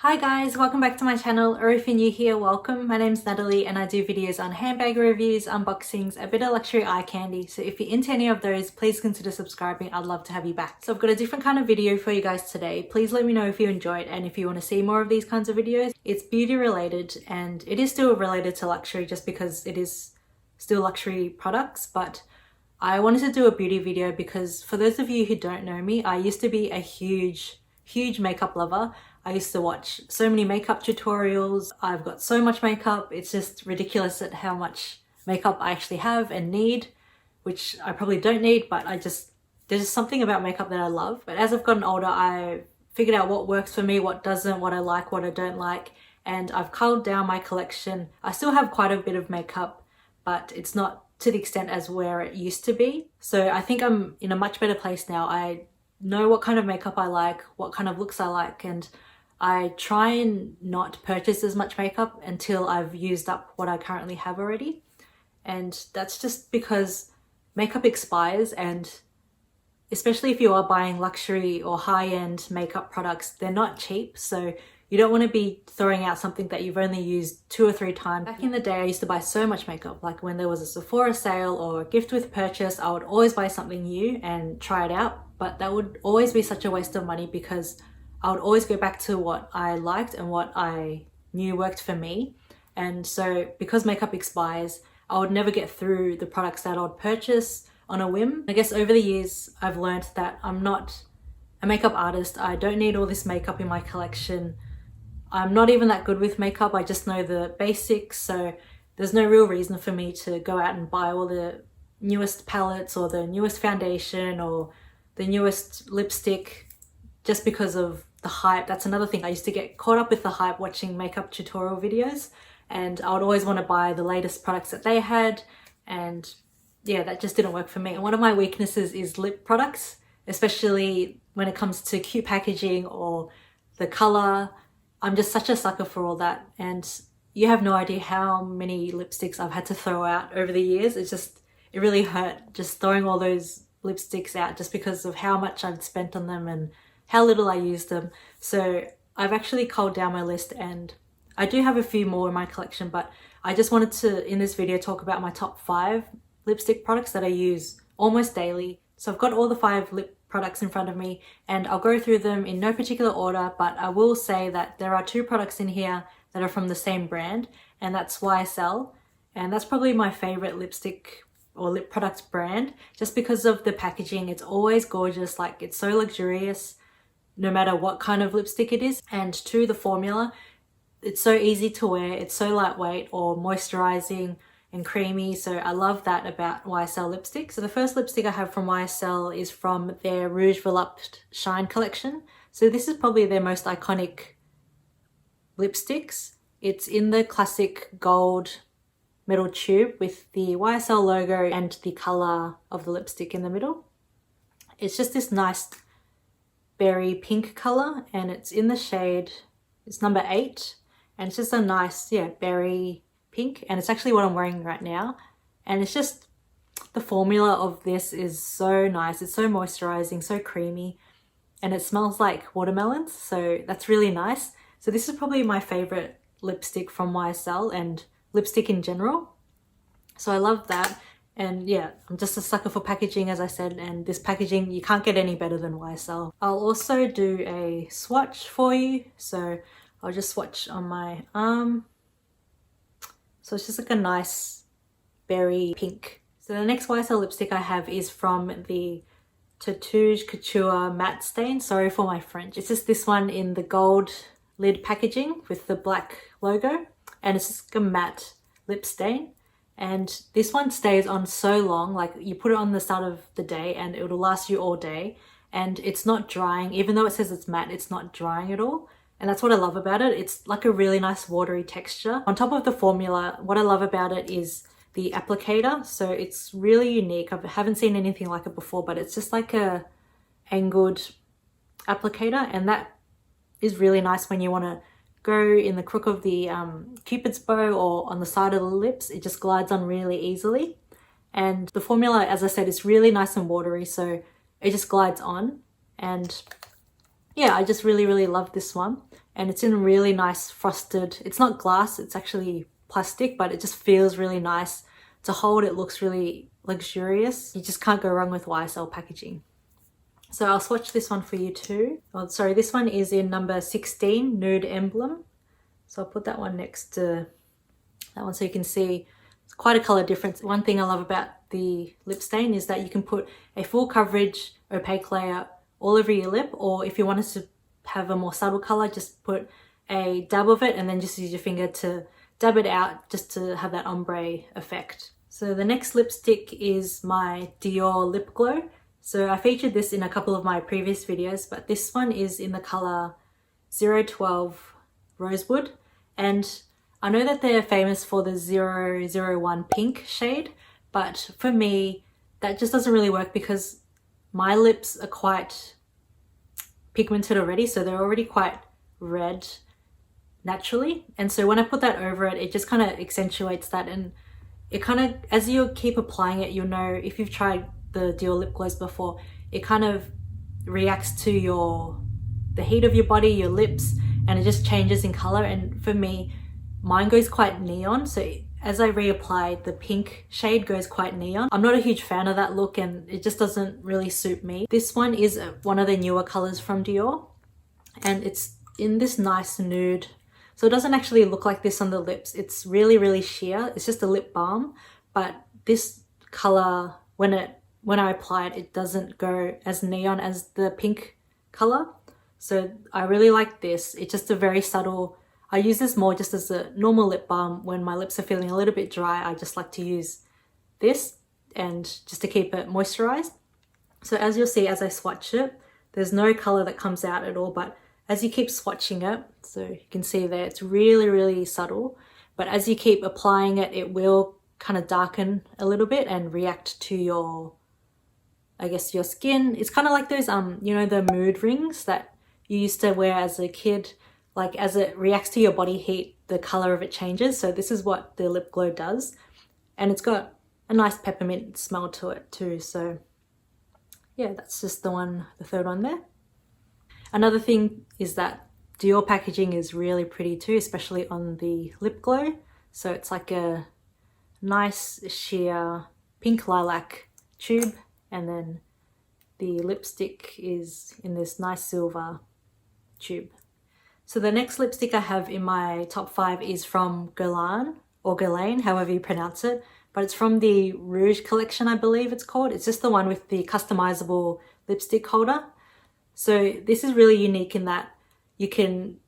Hi guys, welcome back to my channel, or if you're new here, welcome. My name's Natalie and I do videos on handbag reviews, unboxings, a bit of luxury eye candy. So if you're into any of those, please consider subscribing. I'd love to have you back. So I've got a different kind of video for you guys today. Please let me know if you enjoy it and if you want to see more of these kinds of videos. It's beauty related and it is still related to luxury just because it is still luxury products, but I wanted to do a beauty video because for those of you who don't know me, I used to be a huge makeup lover. I used to watch so many makeup tutorials. I've got so much makeup. It's just ridiculous at how much makeup I actually have and need, which I probably don't need, but there's just something about makeup that I love. But as I've gotten older, I figured out what works for me, what doesn't, what I like, what I don't like, and I've culled down my collection. I still have quite a bit of makeup, but it's not to the extent as where it used to be. So I think I'm in a much better place now. I know what kind of makeup I like, what kind of looks I like, and I try and not purchase as much makeup until I've used up what I currently have already. And that's just because makeup expires, and especially if you are buying luxury or high-end makeup products, they're not cheap. So you don't want to be throwing out something that you've only used 2 or 3 times. Back in the day, I used to buy so much makeup. Like when there was a Sephora sale or a gift with purchase, I would always buy something new and try it out. But that would always be such a waste of money because I would always go back to what I liked and what I knew worked for me. And so because makeup expires, I would never get through the products that I would purchase on a whim. I guess over the years, I've learned that I'm not a makeup artist. I don't need all this makeup in my collection. I'm not even that good with makeup. I just know the basics. So there's no real reason for me to go out and buy all the newest palettes or the newest foundation or the newest lipstick just because of the hype. That's another thing. I used to get caught up with the hype watching makeup tutorial videos, and I would always want to buy the latest products that they had, and yeah, that just didn't work for me. And one of my weaknesses is lip products, especially when it comes to cute packaging or the color. I'm just such a sucker for all that, and you have no idea how many lipsticks I've had to throw out over the years. It really hurt just throwing all those lipsticks out just because of how much I've spent on them and how little I use them. So I've actually culled down my list, and I do have a few more in my collection, but I just wanted to, in this video, talk about my top 5 lipstick products that I use almost daily. So I've got all the 5 lip products in front of me, and I'll go through them in no particular order, but I will say that there are 2 products in here that are from the same brand, and that's YSL, and that's probably my favorite lipstick or lip product brand, just because of the packaging. It's always gorgeous, like it's so luxurious no matter what kind of lipstick it is. And 2, the formula, it's so easy to wear, it's so lightweight or moisturizing and creamy. So I love that about YSL lipstick. So the first lipstick I have from YSL is from their Rouge Volupte Shine collection. So this is probably their most iconic lipsticks. It's in the classic gold metal tube with the YSL logo and the color of the lipstick in the middle. It's just this nice berry pink color, and it's in the shade, it's number 8, and it's just a nice, yeah, berry pink, and it's actually what I'm wearing right now. And it's just, the formula of this is so nice. It's so moisturizing, so creamy, and it smells like watermelons, so that's really nice. So this is probably my favorite lipstick from YSL and lipstick in general. So I love that. And yeah, I'm just a sucker for packaging, as I said, and this packaging, you can't get any better than YSL. I'll also do a swatch for you. So I'll just swatch on my arm. So it's just like a nice berry pink. So the next YSL lipstick I have is from the Tatouage Couture Matte Stain. Sorry for my French. It's just this one in the gold lid packaging with the black logo, and it's just a matte lip stain. And this one stays on so long, like you put it on the start of the day and it will last you all day, and it's not drying. Even though it says it's matte, it's not drying at all, and that's what I love about it. It's like a really nice watery texture. On top of the formula, what I love about it is the applicator. So it's really unique. I haven't seen anything like it before, but it's just like a angled applicator, and that is really nice when you want to go in the crook of the Cupid's bow or on the side of the lips. It just glides on really easily. And the formula, as I said, is really nice and watery, so it just glides on. And yeah, I just really love this one. And it's in really nice frosted, it's not glass, it's actually plastic, but it just feels really nice to hold. It looks really luxurious. You just can't go wrong with YSL packaging. So I'll swatch this one for you too. Oh, sorry, this one is in number 16, Nude Emblem. So I'll put that one next to that one so you can see it's quite a color difference. One thing I love about the lip stain is that you can put a full coverage opaque layer all over your lip, or if you wanted to have a more subtle color, just put a dab of it and then just use your finger to dab it out just to have that ombre effect. So the next lipstick is my Dior Lip Glow. So I featured this in a couple of my previous videos, but this one is in the color 012 Rosewood. And I know that they're famous for the 001 pink shade, but for me, that just doesn't really work because my lips are quite pigmented already, so they're already quite red naturally. And so when I put that over it, it just kind of accentuates that, and it kind of, as you keep applying it, you'll know if you've tried the Dior lip gloss before, it kind of reacts to the heat of your body, your lips, and it just changes in color. And for me, mine goes quite neon, so as I reapply, the pink shade goes quite neon. I'm not a huge fan of that look and it just doesn't really suit me. This one is one of the newer colors from Dior, and it's in this nice nude. So it doesn't actually look like this on the lips. It's really sheer. It's just a lip balm, but this color, when I apply it, it doesn't go as neon as the pink color. So I really like this. It's just a very subtle, I use this more just as a normal lip balm. When my lips are feeling a little bit dry, I just like to use this and just to keep it moisturized. So as you'll see, as I swatch it, there's no color that comes out at all, but as you keep swatching it, so you can see there, it's really subtle, but as you keep applying it, it will kind of darken a little bit and react to your, I guess, your skin. It's kind of like those, you know, the mood rings that you used to wear as a kid. Like as it reacts to your body heat, the color of it changes. So this is what the lip glow does. And it's got a nice peppermint smell to it too. So yeah, that's just the third one there. Another thing is that Dior packaging is really pretty too, especially on the lip glow. So it's like a nice sheer pink lilac tube, and then the lipstick is in this nice silver tube. So the next lipstick I have in my top 5 is from Guerlain, or Guerlain, however you pronounce it, but it's from the Rouge collection, I believe it's called. It's just the one with the customizable lipstick holder. So this is really unique in that you can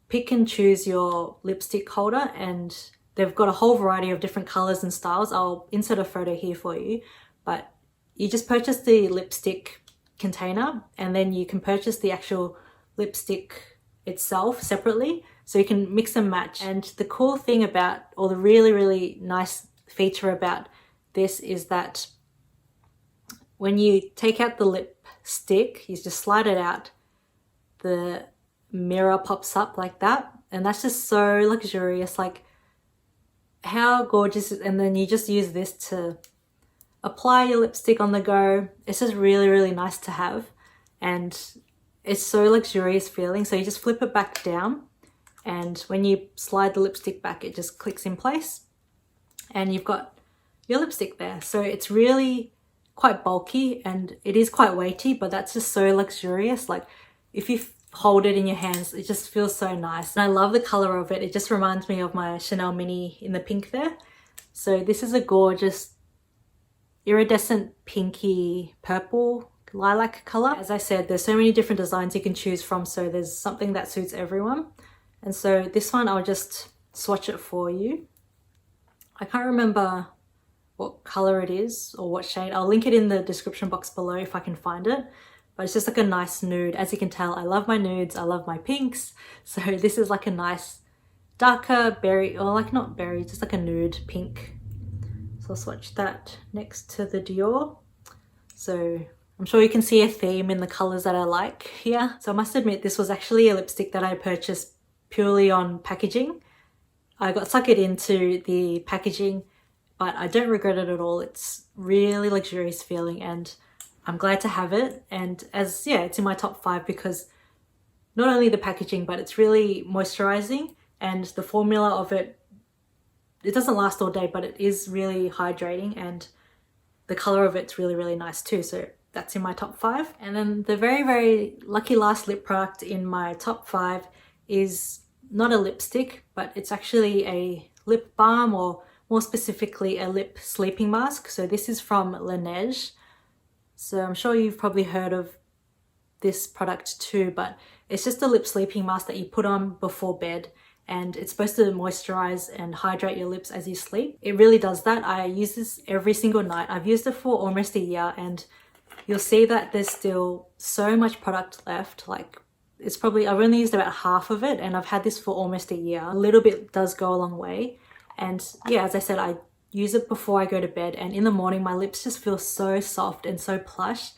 pick and choose your lipstick holder, and they've got a whole variety of different colors and styles. I'll insert a photo here for you, but you just purchase the lipstick container and then you can purchase the actual lipstick itself separately, so you can mix and match. And the cool thing about, or the really nice feature about this, is that when you take out the lipstick, you just slide it out, the mirror pops up like that, and that's just so luxurious. Like, how gorgeous. And then you just use this to apply your lipstick on the go. It's just really nice to have, and it's so luxurious feeling. So you just flip it back down, and when you slide the lipstick back, it just clicks in place and you've got your lipstick there. So it's really quite bulky and it is quite weighty, but that's just so luxurious. Like if you hold it in your hands, it just feels so nice. And I love the color of it. It just reminds me of my Chanel Mini in the pink there. So this is a gorgeous iridescent pinky purple lilac color. As I said, there's so many different designs you can choose from, so there's something that suits everyone. And so this one, I'll just swatch it for you. I can't remember what color it is or what shade. I'll link it in the description box below if I can find it, but it's just like a nice nude. As you can tell, I love my nudes, I love my pinks, so this is like a nice darker berry, or like not berry, just like a nude pink. So I'll swatch that next to the Dior. So I'm sure you can see a theme in the colors that I like here. So I must admit, this was actually a lipstick that I purchased purely on packaging. I got suckered into the packaging, but I don't regret it at all. It's really luxurious feeling, and I'm glad to have it. And as yeah, it's in my top 5 because not only the packaging, but it's really moisturizing, and the formula of it, it doesn't last all day, but it is really hydrating, and the color of it's really, really nice too. So that's in my top 5. And then the very, very lucky last lip product in my top 5 is not a lipstick, but it's actually a lip balm, or more specifically a lip sleeping mask. So this is from Laneige. So I'm sure you've probably heard of this product too, but it's just a lip sleeping mask that you put on before bed, and it's supposed to moisturize and hydrate your lips as you sleep. It really does that. I use this every single night. I've used it for almost a year, and you'll see that there's still so much product left. Like, it's probably, I've only used about half of it, and I've had this for almost a year. A little bit does go a long way. And yeah, as I said, I use it before I go to bed, and in the morning my lips just feel so soft and so plush,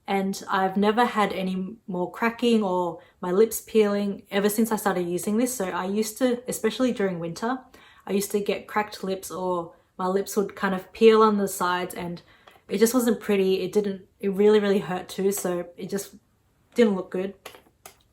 and I've never had any more cracking or my lips peeling ever since I started using this. So I used to, especially during winter, I used to get cracked lips, or my lips would kind of peel on the sides, and it just wasn't pretty. It really, really hurt too, so it just didn't look good.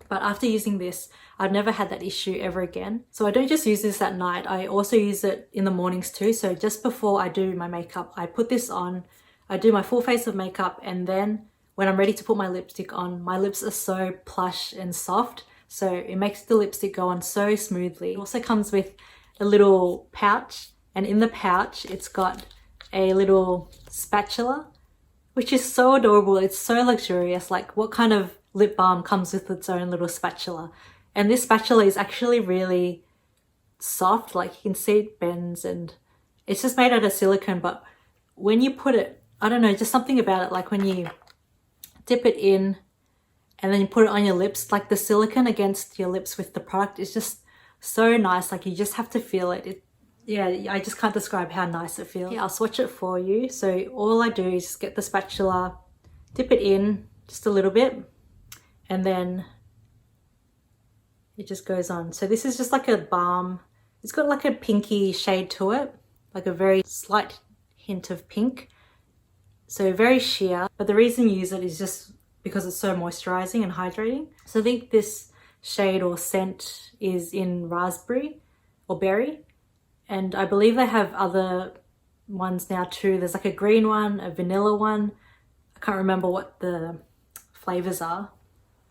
But after using this, I've never had that issue ever again. So I don't just use this at night, I also use it in the mornings too. So just before I do my makeup, I put this on, I do my full face of makeup, and then when I'm ready to put my lipstick on, my lips are so plush and soft. So it makes the lipstick go on so smoothly. It also comes with a little pouch, and in the pouch, it's got a little spatula, which is so adorable. It's so luxurious. Like, what kind of lip balm comes with its own little spatula? And this spatula is actually really soft. Like, you can see it bends, and it's just made out of silicone. But when you put it, I don't know, just something about it, like when you dip it in and then you put it on your lips, like the silicone against your lips with the product is just so nice. Like, you just have to feel it. Yeah, I just can't describe how nice it feels. Yeah, I'll swatch it for you. So all I do is just get the spatula, dip it in just a little bit, and then it just goes on. So this is just like a balm. It's got like a pinky shade to it, like a very slight hint of pink. So very sheer, but the reason you use it is just because it's so moisturizing and hydrating. So I think this shade or scent is in raspberry or berry. And I believe they have other ones now too. There's like a green one, a vanilla one. I can't remember what the flavors are.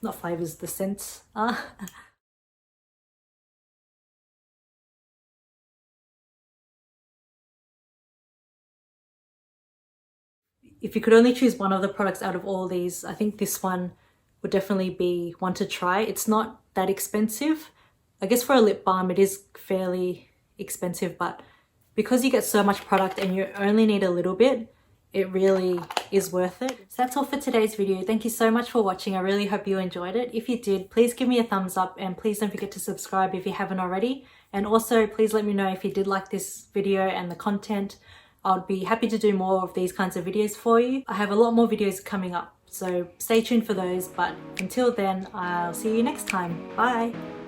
Not flavors, the scents are. If you could only choose one of the products out of all these, I think this one would definitely be one to try. It's not that expensive. I guess for a lip balm, it is fairly expensive, but because you get so much product and you only need a little bit, it really is worth it. So that's all for today's video. Thank you so much for watching. I really hope you enjoyed it. If you did, please give me a thumbs up, and please don't forget to subscribe if you haven't already. And also please let me know if you did like this video and the content. I'd be happy to do more of these kinds of videos for you. I have a lot more videos coming up, so stay tuned for those. But until then, I'll see you next time. Bye.